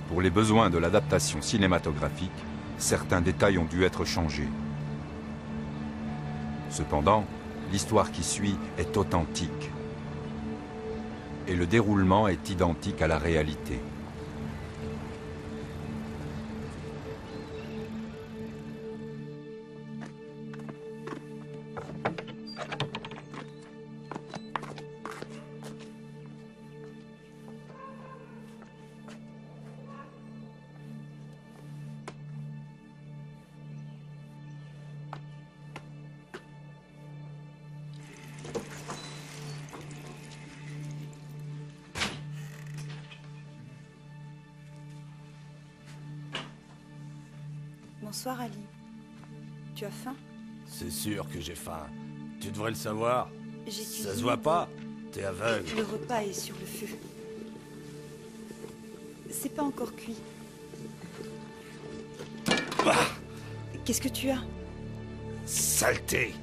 Pour les besoins de l'adaptation cinématographique, certains détails ont dû être changés. Cependant, l'histoire qui suit est authentique. Et le déroulement est identique à la réalité. Bonsoir Ali. Tu as faim? C'est sûr que j'ai faim. Tu devrais le savoir. Ça se cuisiné. voit pas? T'es aveugle. Le repas est sur le feu. C'est pas encore cuit. Ah, Qu'est-ce que tu as? saleté.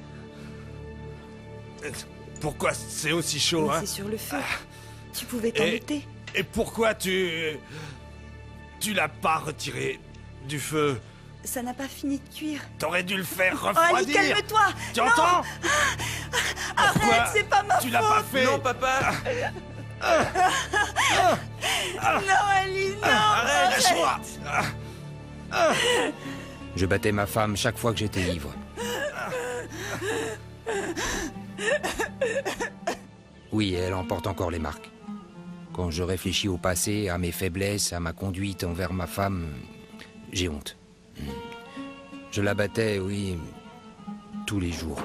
Pourquoi c'est aussi chaud, Mais hein? c'est sur le feu. Tu pouvais t'en douter. Et pourquoi tu l'as pas retiré du feu? Ça n'a pas fini de cuire. T'aurais dû le faire Oh Ali, refroidir. calme-toi! Tu entends? Pourquoi Arrête, c'est pas ma tu faute! l'as pas fait? Non, papa! Non Ali, non! Arrête, lâche-moi! Je battais ma femme chaque fois que j'étais ivre. Oui, elle en porte encore les marques. Quand je réfléchis au passé, à mes faiblesses, à ma conduite envers ma femme, j'ai honte. Je la battais, oui, tous les jours.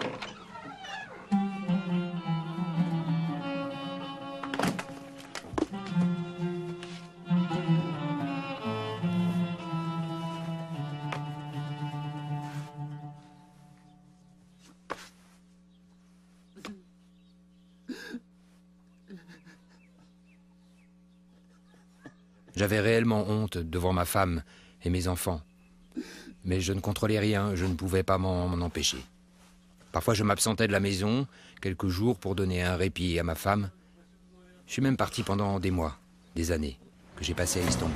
J'avais réellement honte devant ma femme et mes enfants. Mais je ne contrôlais rien, je ne pouvais pas m'en empêcher. Parfois je m'absentais de la maison, quelques jours pour donner un répit à ma femme. Je suis même parti pendant des mois, des années, que j'ai passé à Istanbul.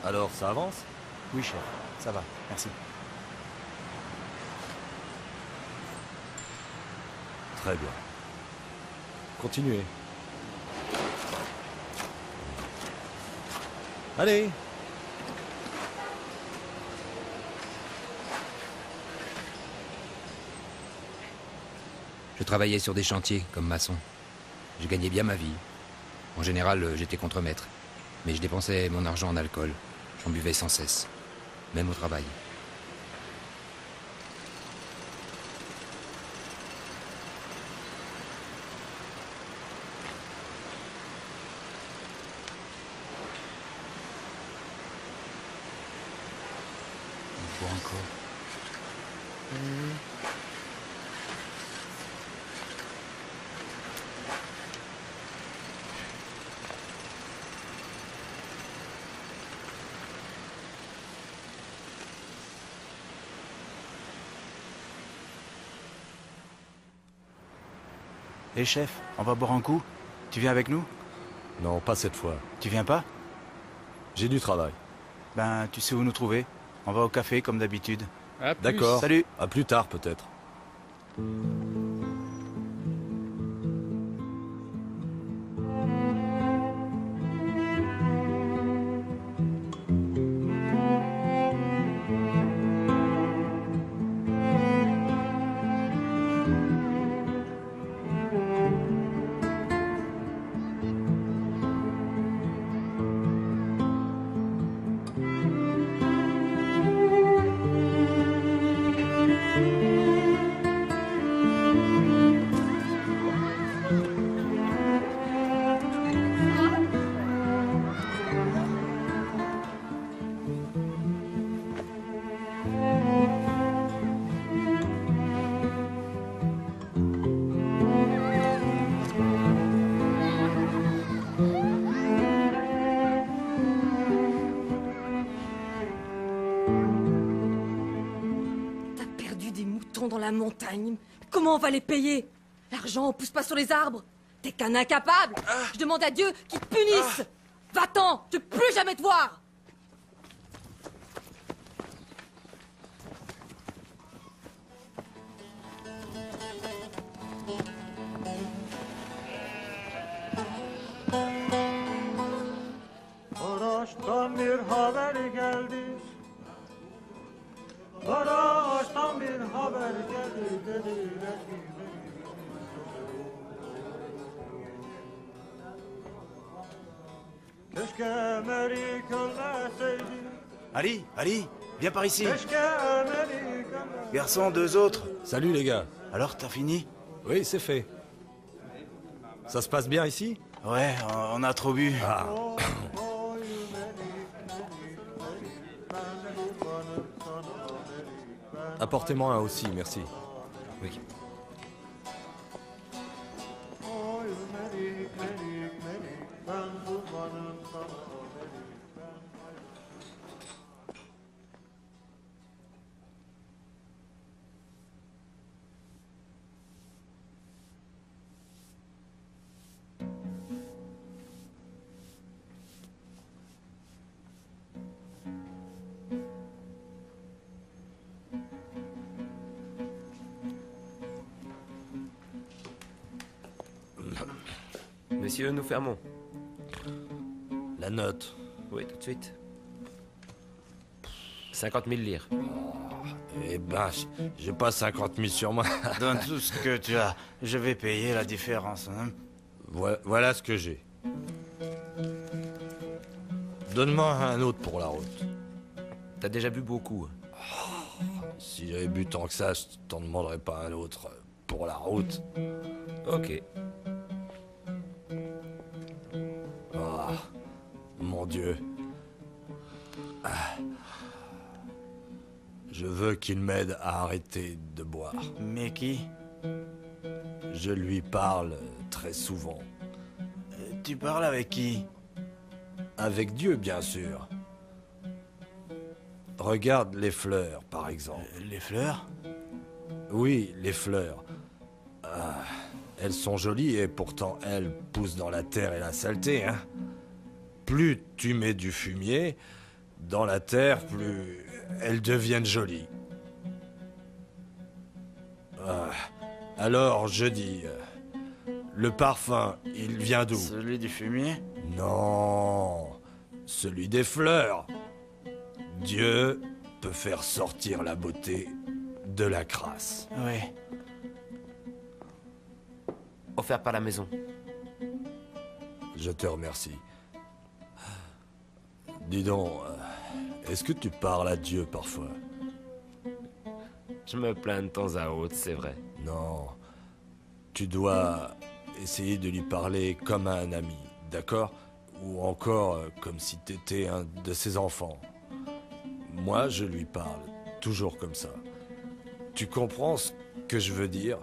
Alors, ça avance? Oui, chef, ça va, merci. Très bien. Continuez. Allez! Je travaillais sur des chantiers comme maçon. Je gagnais bien ma vie. En général, j'étais contremaître. Mais je dépensais mon argent en alcool. J'en buvais sans cesse, même au travail. On boit encore. Hé chef, on va boire un coup? Tu viens avec nous? Non, pas cette fois. Tu viens pas? J'ai du travail. Ben, tu sais où nous trouver. On va au café comme d'habitude. D'accord. Salut. À plus tard, peut-être. la montagne. Comment on va les payer? L'argent, on pousse pas sur les arbres. T'es qu'un incapable. Je demande à Dieu qu'il te punisse. Va-t'en, je veux plus jamais te voir. Maraş'tan bir haber geldi. Maraş'tan bir haber geldi dediler ki keşke Melik ölmeseydi. Ali, Ali, viens par ici. Keşke Melik ölmeseydi. Garçon, deux autres. Salut les gars. Alors, t'as fini? Oui, c'est fait. Ça se passe bien ici? Ouais, on a trop bu. Ah. Apportez-moi un aussi, merci. Oui. Oy Melik, Melik, Melik, ben kurbanım sana Melik, ben. Messieurs, nous fermons. La note. Oui, tout de suite. 50 000 lire. Eh ben, j'ai pas 50 000 sur moi. Donne tout ce que tu as. Je vais payer la différence. Hein. Voilà ce que j'ai. Donne-moi un autre pour la route. T'as déjà bu beaucoup. Si j'avais bu tant que ça, je t'en demanderais pas un autre pour la route. Ok. Ah, mon Dieu. Ah. Je veux qu'il m'aide à arrêter de boire. Mais qui? Je lui parle très souvent. Tu parles avec qui? Avec Dieu, bien sûr. Regarde les fleurs, par exemple. Les fleurs? Oui, les fleurs. Ah, elles sont jolies et pourtant elles poussent dans la terre et la saleté, hein. Plus tu mets du fumier dans la terre, plus elles deviennent jolies. Ah, alors je dis, le parfum, il vient d'où? Celui du fumier? Non, celui des fleurs. Dieu peut faire sortir la beauté de la crasse. Oui. Offert par la maison. Je te remercie. Dis donc, est-ce que tu parles à Dieu parfois? Je me plains de temps à autre, c'est vrai. Non. Tu dois essayer de lui parler comme à un ami, d'accord? Ou encore comme si t'étais un de ses enfants. Moi, je lui parle toujours comme ça. Tu comprends ce que je veux dire?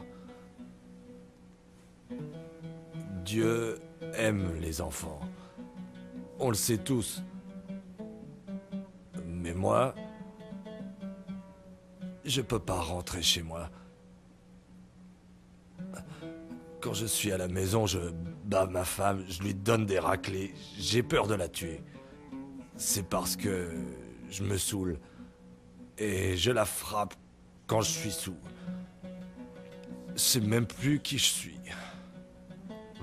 Dieu aime les enfants. On le sait tous. Mais moi, je peux pas rentrer chez moi. Quand je suis à la maison, je bats ma femme, je lui donne des raclées. J'ai peur de la tuer. C'est parce que je me saoule. Et je la frappe quand je suis sous. Je sais même plus qui je suis.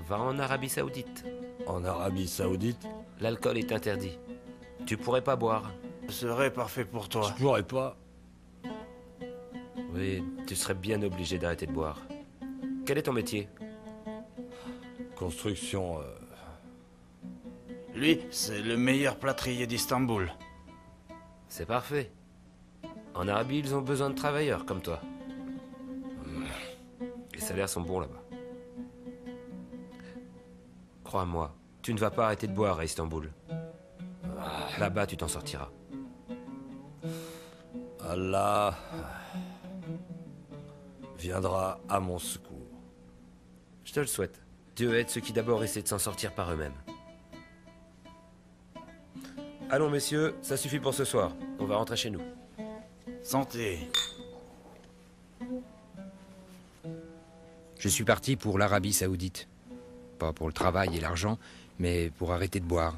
Va en Arabie Saoudite. En Arabie Saoudite, L'alcool est interdit. Tu pourrais pas boire. Ce serait parfait pour toi. je pourrais pas. Oui, tu serais bien obligé d'arrêter de boire. Quel est ton métier? Construction, Lui, c'est le meilleur plâtrier d'Istanbul. C'est parfait. En Arabie, ils ont besoin de travailleurs comme toi. Les salaires sont bons là-bas. Crois-moi, tu ne vas pas arrêter de boire à Istanbul. Là-bas, tu t'en sortiras. Allah viendra à mon secours. Je te le souhaite. Dieu aide ceux qui d'abord essaient de s'en sortir par eux-mêmes. Allons, messieurs, ça suffit pour ce soir. On va rentrer chez nous. Santé. Je suis parti pour l'Arabie Saoudite. Pas pour le travail et l'argent, mais pour arrêter de boire.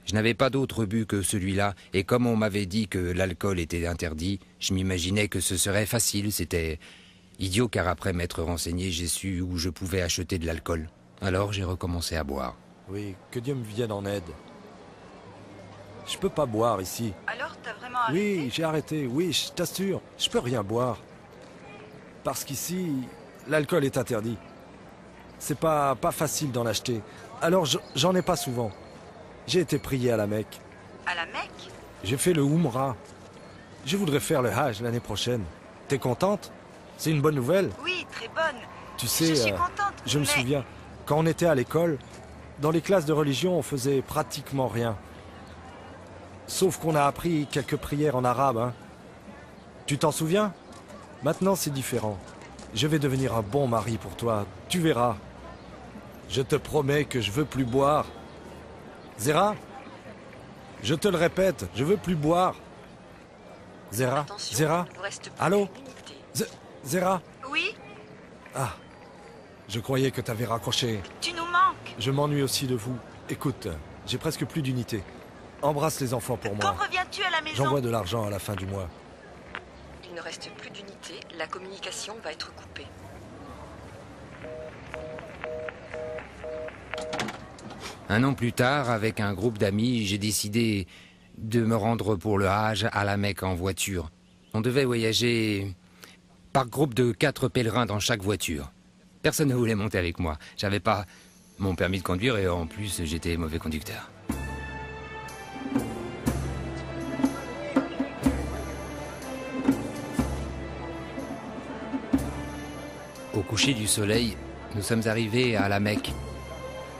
Je n'avais pas d'autre but que celui-là, et comme on m'avait dit que l'alcool était interdit, je m'imaginais que ce serait facile. C'était idiot car après m'être renseigné, j'ai su où je pouvais acheter de l'alcool. Alors j'ai recommencé à boire. Oui, que Dieu me vienne en aide. Je peux pas boire ici. Alors, t'as vraiment arrêté? Oui, j'ai arrêté, oui, je t'assure. Je peux rien boire. Parce qu'ici, l'alcool est interdit. C'est pas facile d'en acheter. Alors j'en ai pas souvent. J'ai été prié à la Mecque. À la Mecque? J'ai fait le Umrah. Je voudrais faire le Hajj l'année prochaine. T'es contente? C'est une bonne nouvelle? Oui, très bonne. Tu sais, Je suis contente. je me souviens, quand on était à l'école, dans les classes de religion, on faisait pratiquement rien. Sauf qu'on a appris quelques prières en arabe, hein. Tu t'en souviens? Maintenant, c'est différent. Je vais devenir un bon mari pour toi, tu verras. Je te promets que je veux plus boire. Zéra? Je te le répète, je veux plus boire. Zéra? Zéra? Allô? Zéra? Oui? Ah, je croyais que t'avais raccroché. Tu nous manques. Je m'ennuie aussi de vous. Écoute, j'ai presque plus d'unité. Embrasse les enfants pour Quand moi. reviens-tu à la maison? J'envoie de l'argent à la fin du mois. Il ne reste plus d'unité, la communication va être coupée. Un an plus tard, avec un groupe d'amis, j'ai décidé de me rendre pour le Hajj à la Mecque en voiture. On devait voyager par groupe de 4 pèlerins dans chaque voiture. Personne ne voulait monter avec moi. J'avais pas mon permis de conduire et en plus j'étais mauvais conducteur. Au coucher du soleil, nous sommes arrivés à la Mecque.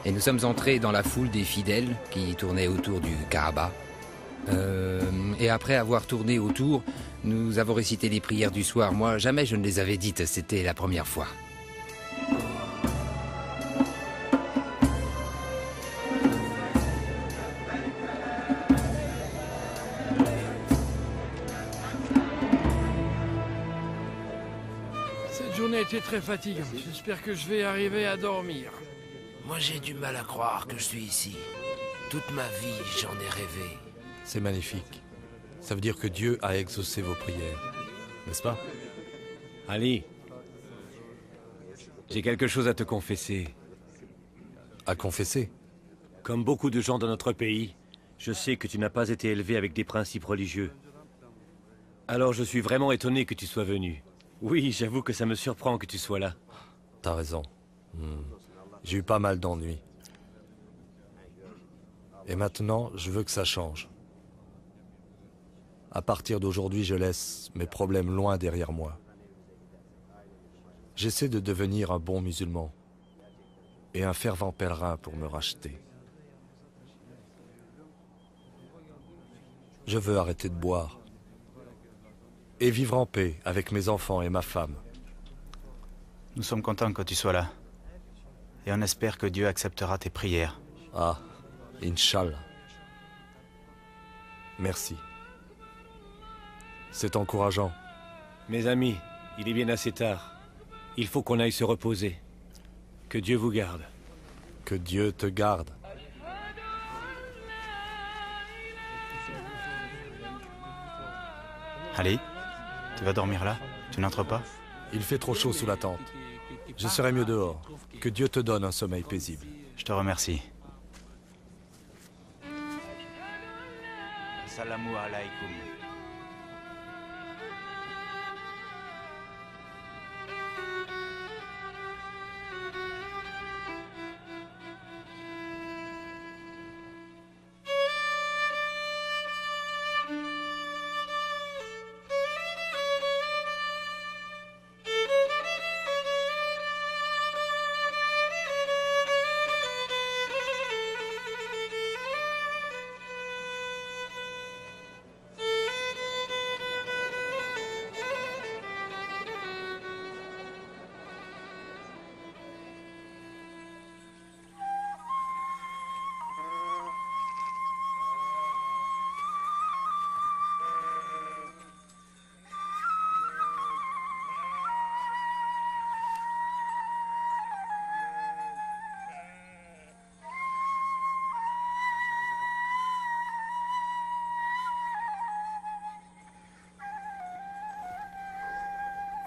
Et nous sommes entrés dans la foule des fidèles qui tournaient autour du Kaaba. Et après avoir tourné autour, nous avons récité les prières du soir. Moi, jamais je ne les avais dites, c'était la première fois. Cette journée a été très fatigante. J'espère que je vais arriver à dormir. Moi, j'ai du mal à croire que je suis ici. Toute ma vie, j'en ai rêvé. C'est magnifique. Ça veut dire que Dieu a exaucé vos prières, n'est-ce pas? Ali, j'ai quelque chose à te confesser. À confesser? Comme beaucoup de gens dans notre pays, je sais que tu n'as pas été élevé avec des principes religieux. Alors je suis vraiment étonné que tu sois venu. Oui, j'avoue que ça me surprend que tu sois là. T'as raison. J'ai eu pas mal d'ennuis. Et maintenant, je veux que ça change. À partir d'aujourd'hui, je laisse mes problèmes loin derrière moi. J'essaie de devenir un bon musulman et un fervent pèlerin pour me racheter. Je veux arrêter de boire et vivre en paix avec mes enfants et ma femme. Nous sommes contents que tu sois là. Et on espère que Dieu acceptera tes prières. Ah, Inch'Allah. Merci. C'est encourageant. Mes amis, il est bien assez tard. Il faut qu'on aille se reposer. Que Dieu vous garde. Que Dieu te garde. Ali, tu vas dormir là? Tu n'entres pas? Il fait trop chaud sous la tente. Je serai mieux dehors. Que Dieu te donne un sommeil paisible. Je te remercie. Assalamu alaikum.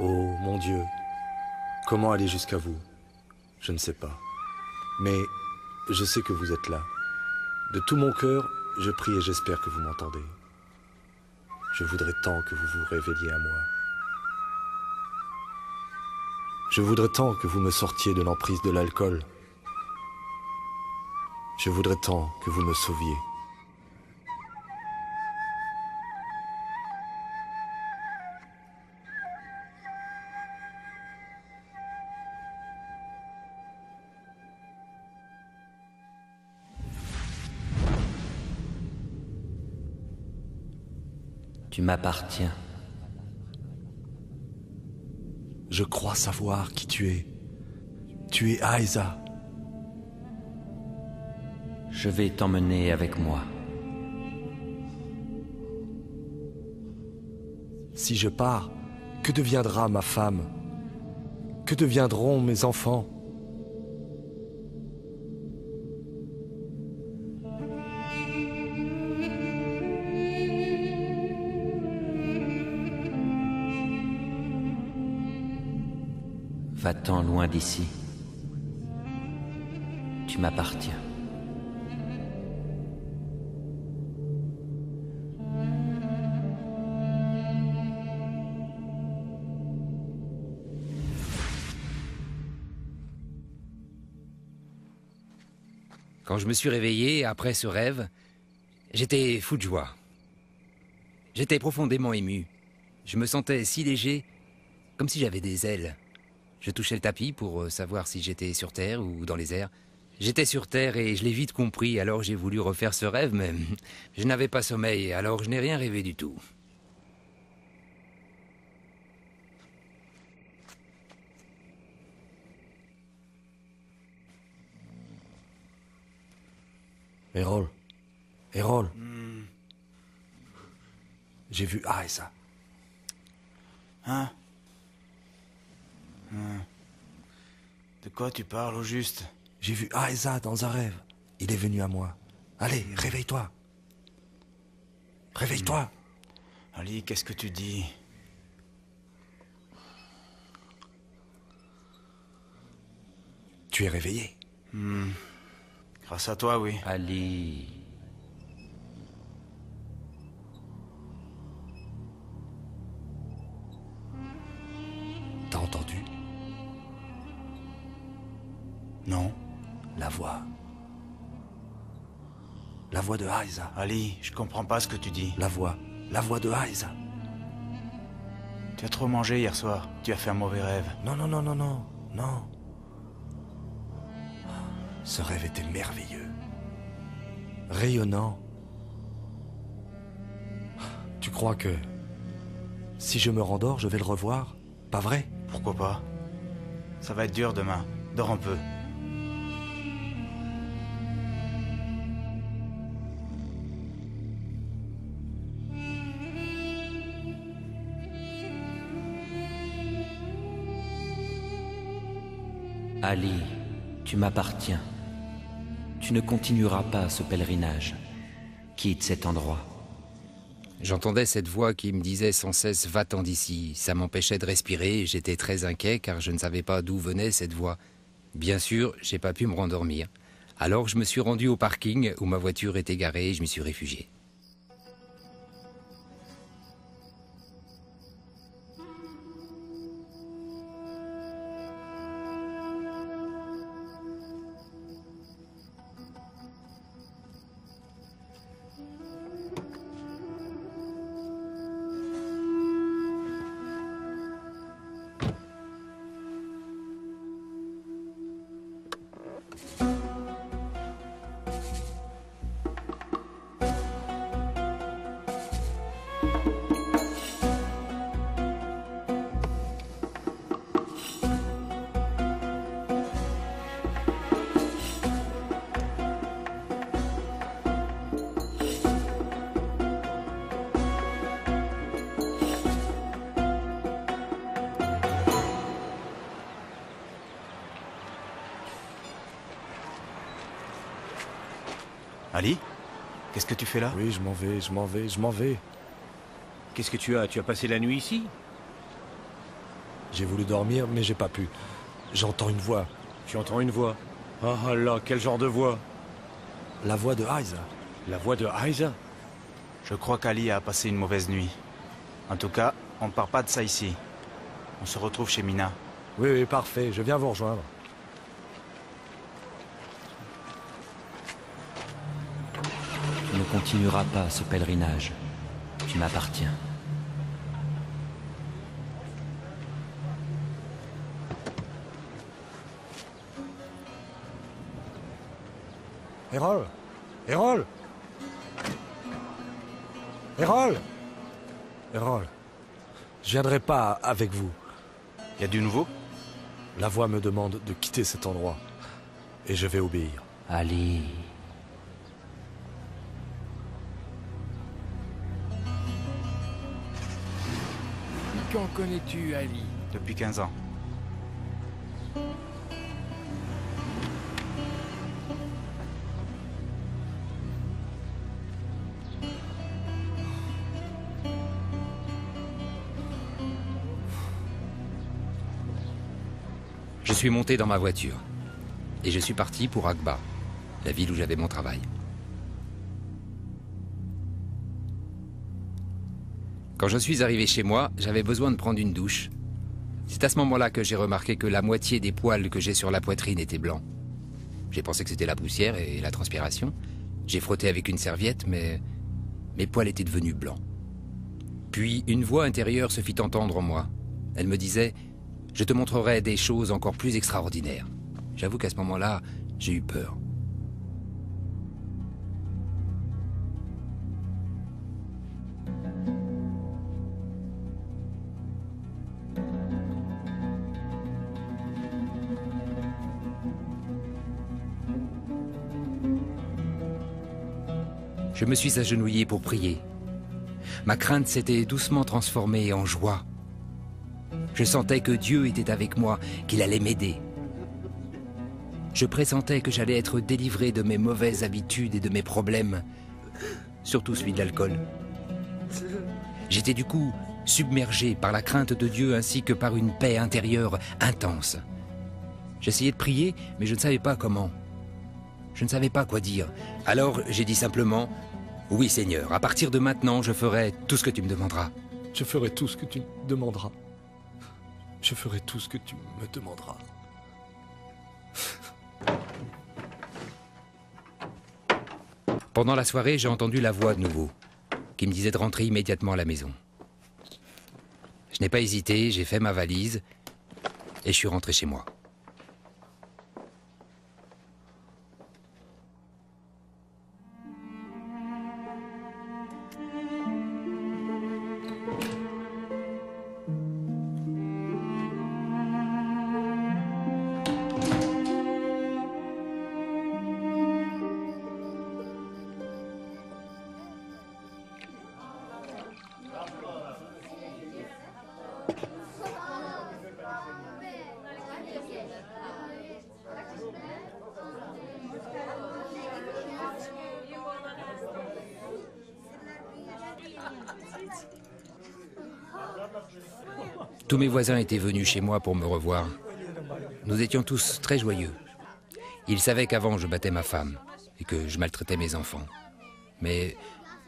Oh mon Dieu, comment aller jusqu'à vous? Je ne sais pas. Mais je sais que vous êtes là. De tout mon cœur, je prie et j'espère que vous m'entendez. Je voudrais tant que vous vous révéliez à moi. Je voudrais tant que vous me sortiez de l'emprise de l'alcool. Je voudrais tant que vous me sauviez. Tu m'appartiens. Je crois savoir qui tu es. Tu es Aïza. Je vais t'emmener avec moi. Si je pars, que deviendra ma femme? Que deviendront mes enfants? Va-t'en loin d'ici. Tu m'appartiens. Quand je me suis réveillé, après ce rêve, j'étais fou de joie. J'étais profondément ému. Je me sentais si léger, comme si j'avais des ailes. Je touchais le tapis pour savoir si j'étais sur Terre ou dans les airs. J'étais sur Terre et je l'ai vite compris, alors j'ai voulu refaire ce rêve, mais je n'avais pas sommeil, alors je n'ai rien rêvé du tout. Errol. Errol. J'ai vu Aïza. Hein? De quoi tu parles au juste? J'ai vu Aïza dans un rêve. Il est venu à moi. Allez, réveille-toi. Réveille-toi. Ali, qu'est-ce que tu dis? Tu es réveillé. Grâce à toi, oui. Ali. T'as entendu? Non. La voix. La voix de Aïza. Ali, je comprends pas ce que tu dis. La voix de Aïza. Tu as trop mangé hier soir. Tu as fait un mauvais rêve. Non, non, non, non, non, non. Ce rêve était merveilleux. Rayonnant. Tu crois que si je me rendors, je vais le revoir? Pas vrai? Pourquoi pas? Ça va être dur demain. Dors un peu. Ali, tu m'appartiens. Tu ne continueras pas ce pèlerinage. Quitte cet endroit. J'entendais cette voix qui me disait sans cesse « Va-t'en d'ici ». Ça m'empêchait de respirer, j'étais très inquiet car je ne savais pas d'où venait cette voix. Bien sûr, j'ai pas pu me rendormir. Alors je me suis rendu au parking où ma voiture était garée et je m'y suis réfugié. Ali? Qu'est-ce que tu fais là? Oui, je m'en vais, je m'en vais, je m'en vais. Qu'est-ce que tu as? Tu as passé la nuit ici? J'ai voulu dormir, mais j'ai pas pu. J'entends une voix. Tu entends une voix? Oh là, quel genre de voix? La voix de Aiza. La voix de Aiza? Je crois qu'Ali a passé une mauvaise nuit. En tout cas, on ne part pas de ça ici. On se retrouve chez Mina. Oui, oui, parfait. Je viens vous rejoindre. Tu ne continueras pas ce pèlerinage. Tu m'appartiens. Errol! Errol! Errol! Errol, je viendrai pas avec vous. Y a du nouveau? La voix me demande de quitter cet endroit. Et je vais obéir. Ali. Quand connais-tu Ali? Depuis 15 ans. Je suis monté dans ma voiture et je suis parti pour Akba, la ville où j'avais mon travail. Quand je suis arrivé chez moi, j'avais besoin de prendre une douche. C'est à ce moment-là que j'ai remarqué que la moitié des poils que j'ai sur la poitrine étaient blancs. J'ai pensé que c'était la poussière et la transpiration. J'ai frotté avec une serviette, mais mes poils étaient devenus blancs. Puis une voix intérieure se fit entendre en moi. Elle me disait: je te montrerai des choses encore plus extraordinaires. J'avoue qu'à ce moment-là, j'ai eu peur. Je me suis agenouillé pour prier. Ma crainte s'était doucement transformée en joie. Je sentais que Dieu était avec moi, qu'il allait m'aider. Je pressentais que j'allais être délivré de mes mauvaises habitudes et de mes problèmes, surtout celui de l'alcool. J'étais du coup submergé par la crainte de Dieu ainsi que par une paix intérieure intense. J'essayais de prier, mais je ne savais pas comment. Je ne savais pas quoi dire. Alors j'ai dit simplement: oui Seigneur, à partir de maintenant, je ferai tout ce que tu me demanderas. Je ferai tout ce que tu me demanderas. Je ferai tout ce que tu me demanderas. Pendant la soirée, j'ai entendu la voix de nouveau, qui me disait de rentrer immédiatement à la maison. Je n'ai pas hésité, j'ai fait ma valise et je suis rentré chez moi. Tous mes voisins étaient venus chez moi pour me revoir. Nous étions tous très joyeux. Ils savaient qu'avant je battais ma femme et que je maltraitais mes enfants. Mais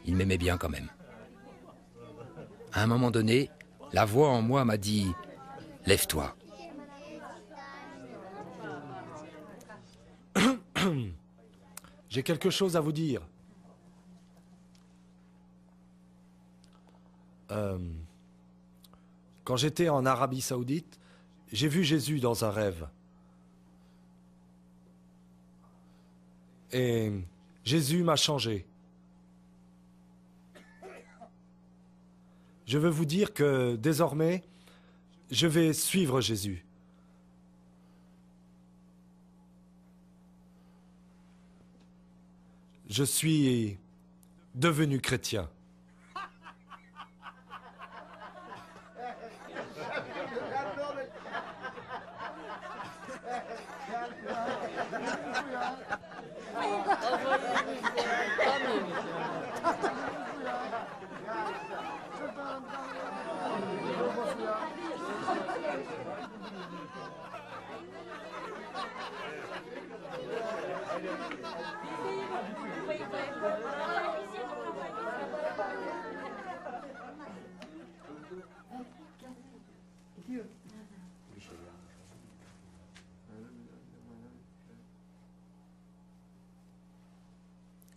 ils m'aimaient bien quand même. À un moment donné, la voix en moi m'a dit: lève-toi. J'ai quelque chose à vous dire. Quand j'étais en Arabie Saoudite, j'ai vu Jésus dans un rêve. Et Jésus m'a changé. Je veux vous dire que désormais, je vais suivre Jésus. Je suis devenu chrétien.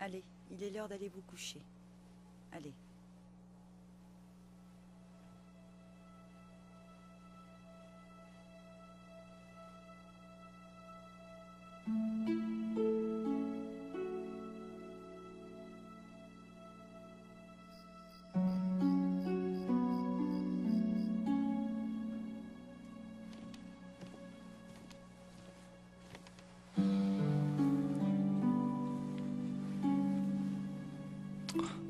Allez, il est l'heure d'aller vous coucher. Allez.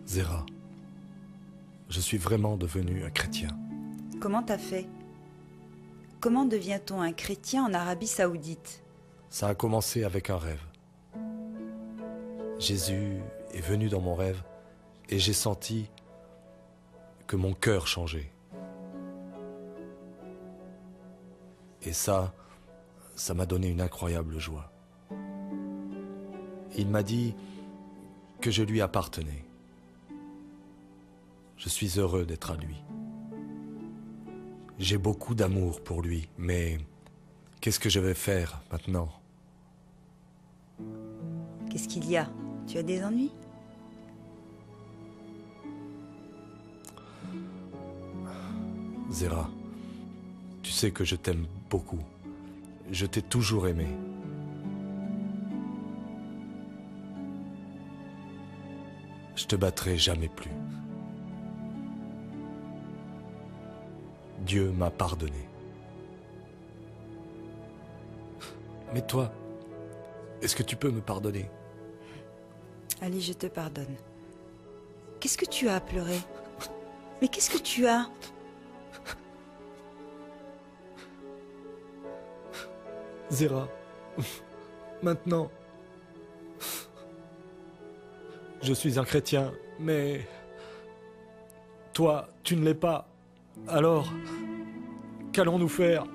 Zéra, je suis vraiment devenu un chrétien. Comment t'as fait? Comment devient-on un chrétien en Arabie Saoudite? Ça a commencé avec un rêve. Jésus est venu dans mon rêve et j'ai senti que mon cœur changeait. Et ça m'a donné une incroyable joie. Il m'a dit que je lui appartenais. Je suis heureux d'être à lui. J'ai beaucoup d'amour pour lui, mais qu'est-ce que je vais faire maintenant? Qu'est-ce qu'il y a? Tu as des ennuis? Zéra, tu sais que je t'aime beaucoup. Je t'ai toujours aimé. Je te battrai jamais plus. Dieu m'a pardonné. Mais toi, est-ce que tu peux me pardonner? Allez, je te pardonne. Qu'est-ce que tu as à pleurer? Mais qu'est-ce que tu as? Zéra, maintenant, je suis un chrétien, mais toi, tu ne l'es pas. Alors, qu'allons-nous faire?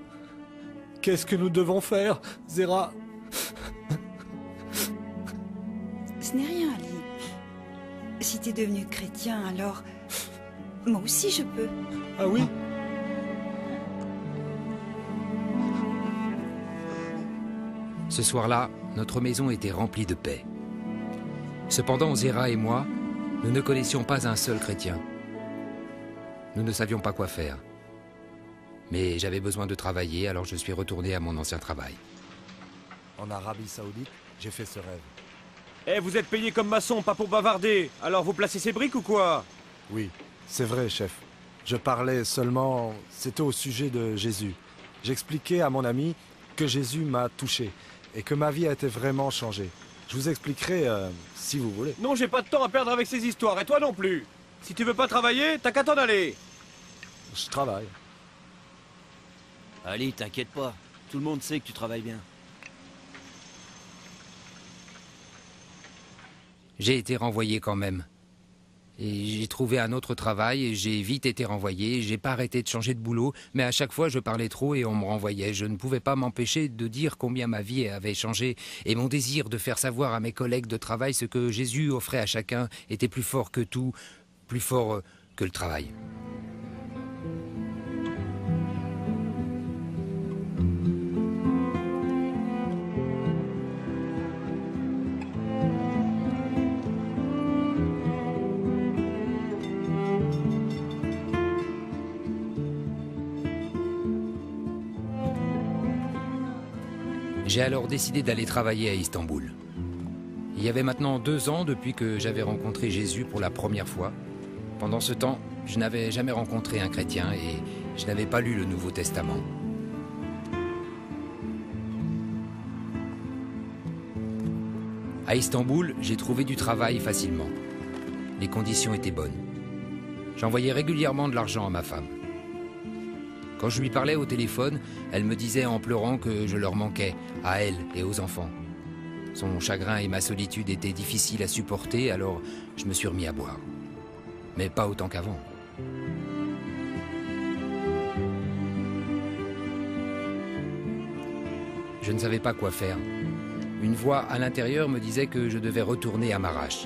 Qu'est-ce que nous devons faire, Zéra? Ce n'est rien, Ali. Si t'es devenu chrétien, alors... moi aussi, je peux. Ah oui? Ce soir-là, notre maison était remplie de paix. Cependant, Zéra et moi, nous ne connaissions pas un seul chrétien. Nous ne savions pas quoi faire. Mais j'avais besoin de travailler, alors je suis retourné à mon ancien travail. En Arabie Saoudite, j'ai fait ce rêve. Eh, vous êtes payé comme maçon, pas pour bavarder. Alors vous placez ces briques ou quoi? Oui, c'est vrai, chef. Je parlais seulement... C'était au sujet de Jésus. J'expliquais à mon ami que Jésus m'a touché et que ma vie a été vraiment changée. Je vous expliquerai si vous voulez. Non, j'ai pas de temps à perdre avec ces histoires, et toi non plus. Si tu veux pas travailler, t'as qu'à t'en aller. Je travaille. Ali, t'inquiète pas. Tout le monde sait que tu travailles bien. J'ai été renvoyé quand même. Et j'ai trouvé un autre travail et j'ai vite été renvoyé. J'ai pas arrêté de changer de boulot, mais à chaque fois je parlais trop et on me renvoyait. Je ne pouvais pas m'empêcher de dire combien ma vie avait changé et mon désir de faire savoir à mes collègues de travail ce que Jésus offrait à chacun était plus fort que tout, plus fort que le travail. J'ai alors décidé d'aller travailler à Istanbul. Il y avait maintenant 2 ans depuis que j'avais rencontré Jésus pour la première fois. Pendant ce temps, je n'avais jamais rencontré un chrétien et je n'avais pas lu le Nouveau Testament. À Istanbul, j'ai trouvé du travail facilement. Les conditions étaient bonnes. J'envoyais régulièrement de l'argent à ma femme. Quand je lui parlais au téléphone, elle me disait en pleurant que je leur manquais, à elle et aux enfants. Son chagrin et ma solitude étaient difficiles à supporter, alors je me suis remis à boire. Mais pas autant qu'avant. Je ne savais pas quoi faire. Une voix à l'intérieur me disait que je devais retourner à Maraş.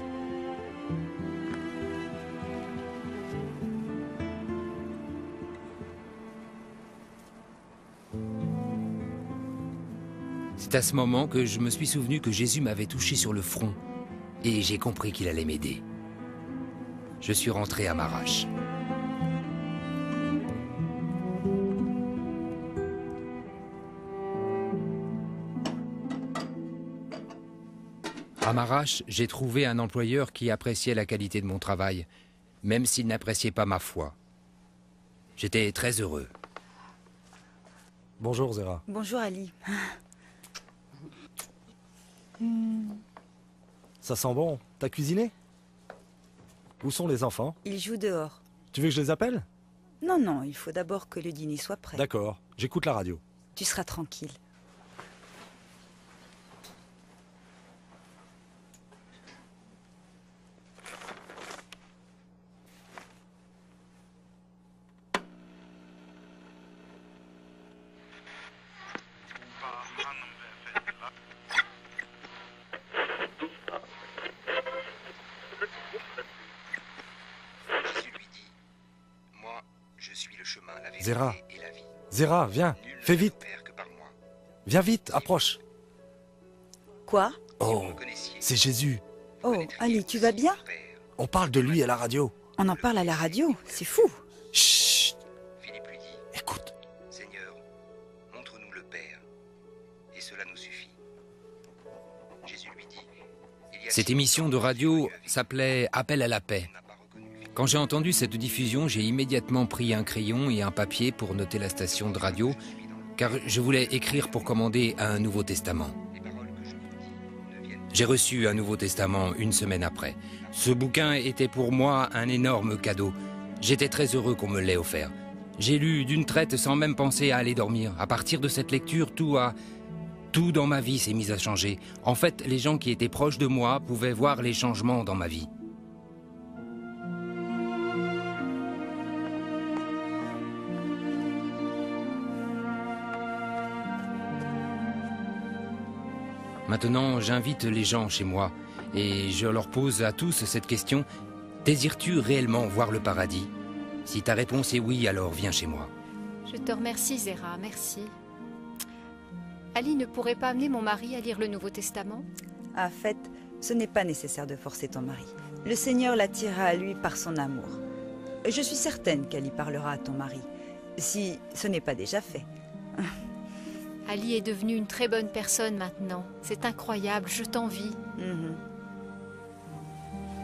C'est à ce moment que je me suis souvenu que Jésus m'avait touché sur le front et j'ai compris qu'il allait m'aider. Je suis rentré à Marash. À Marash, j'ai trouvé un employeur qui appréciait la qualité de mon travail, même s'il n'appréciait pas ma foi. J'étais très heureux. Bonjour Zera. Bonjour Ali. Ça sent bon. T'as cuisiné? Où sont les enfants? Ils jouent dehors. Tu veux que je les appelle? Non, non, il faut d'abord que le dîner soit prêt. D'accord, j'écoute la radio. Tu seras tranquille. Zera, Zera, viens, fais vite. Viens vite, approche. Quoi? Oh, c'est Jésus. Oh, Ali, tu vas bien? On parle de lui à la radio. On en parle à la radio, c'est fou. Chut. Philippe lui dit, écoute. Seigneur, montre-nous le Père, et cela nous suffit. Jésus lui dit, Cette émission de radio s'appelait Appel à la paix. Quand j'ai entendu cette diffusion, j'ai immédiatement pris un crayon et un papier pour noter la station de radio, car je voulais écrire pour commander un Nouveau Testament. J'ai reçu un Nouveau Testament une semaine après. Ce bouquin était pour moi un énorme cadeau. J'étais très heureux qu'on me l'ait offert. J'ai lu d'une traite sans même penser à aller dormir. À partir de cette lecture, tout dans ma vie s'est mis à changer. En fait, les gens qui étaient proches de moi pouvaient voir les changements dans ma vie. Maintenant, j'invite les gens chez moi et je leur pose à tous cette question. Désires-tu réellement voir le paradis? Si ta réponse est oui, alors viens chez moi. Je te remercie, Zera, merci. Ali ne pourrait pas amener mon mari à lire le Nouveau Testament? En fait, ce n'est pas nécessaire de forcer ton mari. Le Seigneur l'attirera à lui par son amour. Je suis certaine qu'Ali parlera à ton mari, si ce n'est pas déjà fait. Ali est devenu une très bonne personne maintenant. C'est incroyable, je t'envie.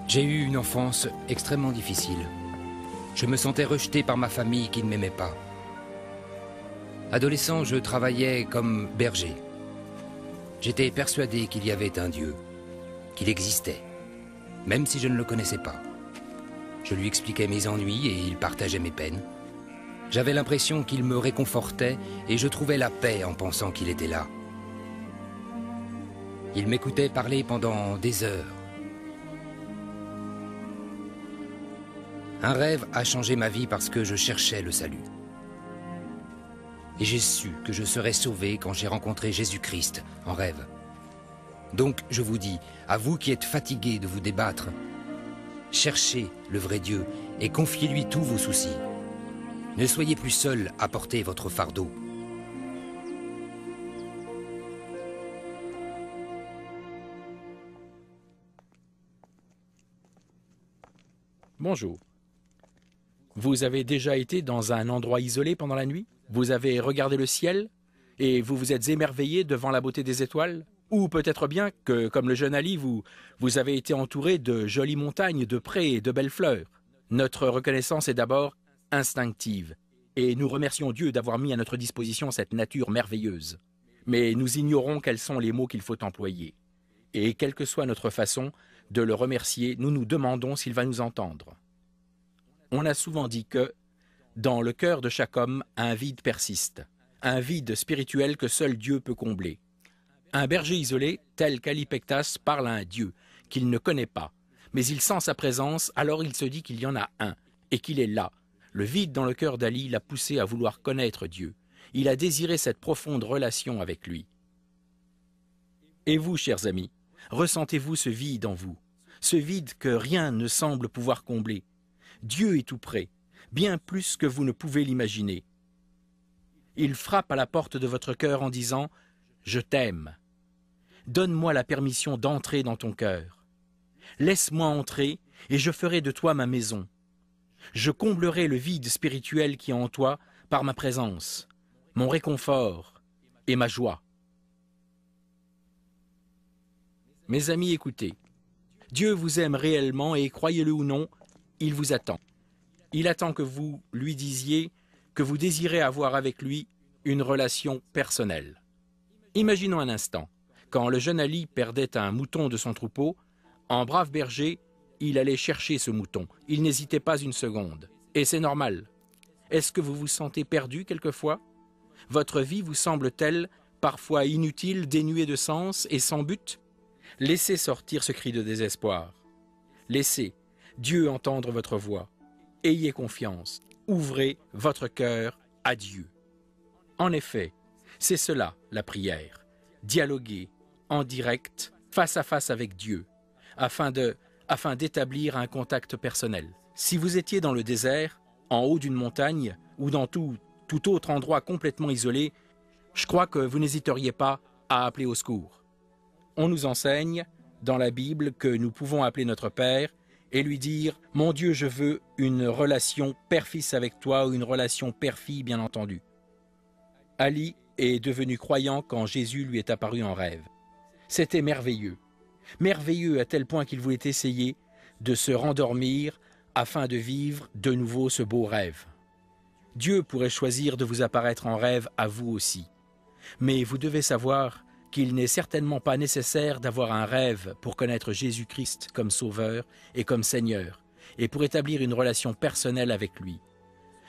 J'ai eu une enfance extrêmement difficile. Je me sentais rejeté par ma famille qui ne m'aimait pas. Adolescent, je travaillais comme berger. J'étais persuadé qu'il y avait un Dieu, qu'il existait, même si je ne le connaissais pas. Je lui expliquais mes ennuis et il partageait mes peines. J'avais l'impression qu'il me réconfortait et je trouvais la paix en pensant qu'il était là. Il m'écoutait parler pendant des heures. Un rêve a changé ma vie parce que je cherchais le salut. Et j'ai su que je serais sauvé quand j'ai rencontré Jésus-Christ en rêve. Donc je vous dis, à vous qui êtes fatigués de vous débattre, cherchez le vrai Dieu et confiez-lui tous vos soucis. Ne soyez plus seuls à porter votre fardeau. Bonjour. Vous avez déjà été dans un endroit isolé pendant la nuit? Vous avez regardé le ciel et vous vous êtes émerveillé devant la beauté des étoiles? Ou peut-être bien que, comme le jeune Ali, vous avez été entouré de jolies montagnes, de prés et de belles fleurs. Notre reconnaissance est d'abord instinctive, et nous remercions Dieu d'avoir mis à notre disposition cette nature merveilleuse. Mais nous ignorons quels sont les mots qu'il faut employer. Et quelle que soit notre façon de le remercier, nous nous demandons s'il va nous entendre. On a souvent dit que, dans le cœur de chaque homme, un vide persiste, un vide spirituel que seul Dieu peut combler. Un berger isolé, tel qu'Ali Pektas, parle à un Dieu qu'il ne connaît pas, mais il sent sa présence, alors il se dit qu'il y en a un, et qu'il est là. Le vide dans le cœur d'Ali l'a poussé à vouloir connaître Dieu. Il a désiré cette profonde relation avec lui. Et vous, chers amis, ressentez-vous ce vide en vous, ce vide que rien ne semble pouvoir combler? Dieu est tout près, bien plus que vous ne pouvez l'imaginer. Il frappe à la porte de votre cœur en disant « Je t'aime ». Donne-moi la permission d'entrer dans ton cœur. Laisse-moi entrer, et je ferai de toi ma maison. Je comblerai le vide spirituel qui est en toi par ma présence, mon réconfort et ma joie. Mes amis, écoutez. Dieu vous aime réellement et, croyez-le ou non, il vous attend. Il attend que vous lui disiez que vous désirez avoir avec lui une relation personnelle. Imaginons un instant, quand le jeune Ali perdait un mouton de son troupeau, en brave berger, il allait chercher ce mouton. Il n'hésitait pas une seconde. Et c'est normal. Est-ce que vous vous sentez perdu quelquefois? Votre vie vous semble-t-elle parfois inutile, dénuée de sens et sans but? Laissez sortir ce cri de désespoir. Laissez Dieu entendre votre voix. Ayez confiance. Ouvrez votre cœur à Dieu. En effet, c'est cela la prière. Dialoguer en direct, face à face avec Dieu, afin d'établir un contact personnel. Si vous étiez dans le désert, en haut d'une montagne ou dans tout autre endroit complètement isolé, je crois que vous n'hésiteriez pas à appeler au secours. On nous enseigne dans la Bible que nous pouvons appeler notre Père et lui dire « Mon Dieu, je veux une relation père-fils avec toi » ou une relation père-fille, bien entendu. Ali est devenu croyant quand Jésus lui est apparu en rêve. C'était merveilleux. Merveilleux à tel point qu'il voulait essayer de se rendormir afin de vivre de nouveau ce beau rêve. Dieu pourrait choisir de vous apparaître en rêve à vous aussi. Mais vous devez savoir qu'il n'est certainement pas nécessaire d'avoir un rêve pour connaître Jésus-Christ comme Sauveur et comme Seigneur, et pour établir une relation personnelle avec lui.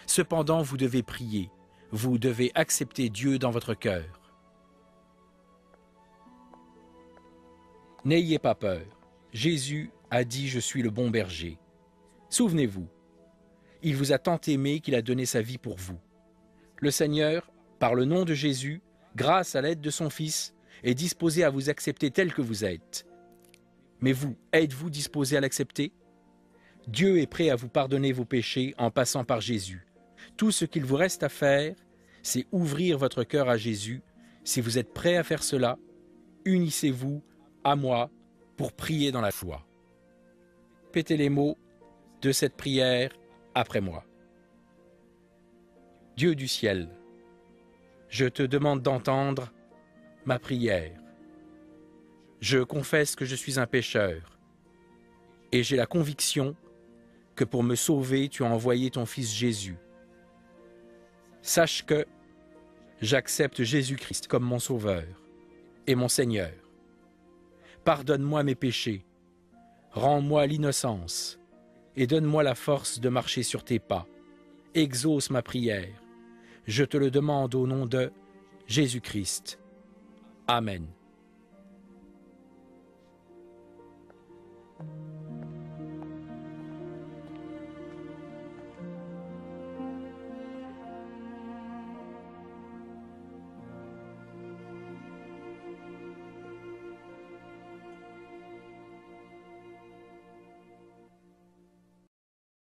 Cependant, vous devez prier, vous devez accepter Dieu dans votre cœur. N'ayez pas peur. Jésus a dit « Je suis le bon berger ». Souvenez-vous, il vous a tant aimé qu'il a donné sa vie pour vous. Le Seigneur, par le nom de Jésus, grâce à l'aide de son Fils, est disposé à vous accepter tel que vous êtes. Mais vous, êtes-vous disposé à l'accepter? Dieu est prêt à vous pardonner vos péchés en passant par Jésus. Tout ce qu'il vous reste à faire, c'est ouvrir votre cœur à Jésus. Si vous êtes prêt à faire cela, unissez-vous à moi pour prier dans la foi. Répétez les mots de cette prière après moi. Dieu du ciel, je te demande d'entendre ma prière. Je confesse que je suis un pécheur et j'ai la conviction que pour me sauver, tu as envoyé ton Fils Jésus. Sache que j'accepte Jésus-Christ comme mon Sauveur et mon Seigneur. Pardonne-moi mes péchés, rends-moi l'innocence et donne-moi la force de marcher sur tes pas. Exauce ma prière. Je te le demande au nom de Jésus-Christ. Amen.